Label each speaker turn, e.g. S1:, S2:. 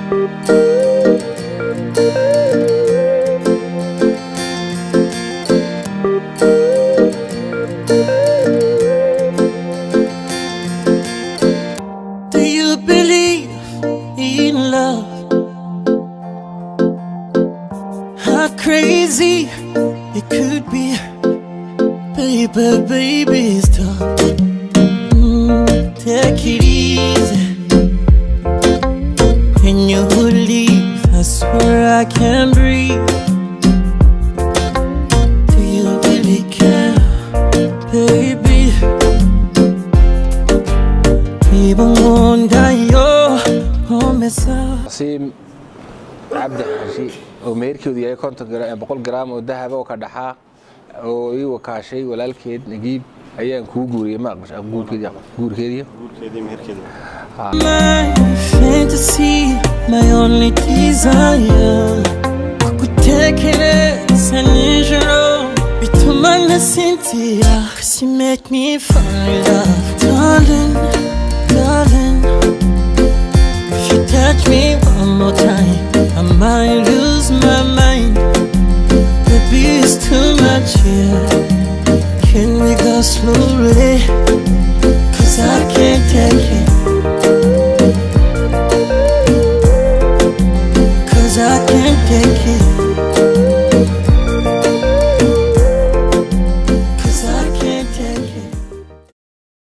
S1: Do you believe in love? How crazy it could be, baby, stop. Take it easy. When you leave, I swear I can't breathe. Do you really care, baby? Even wonder your promise.
S2: Sim cabdi xashi oo meerkoodu yahay 100 gram oo dahab oo ka dhaxaa oo ii wakaashay walaalkeed Nagiib ayaan ku guuriyay ma aqbashay guurkeedii meerkeedii
S1: My fantasy, my only desire. Could take it as an angel. Bitumana Cynthia, 'cause you make me fall in love, darling, darling. If you touch me one more time, I might lose my mind. Baby, it's too much here. Can we go slowly? 'Cause I can't take it.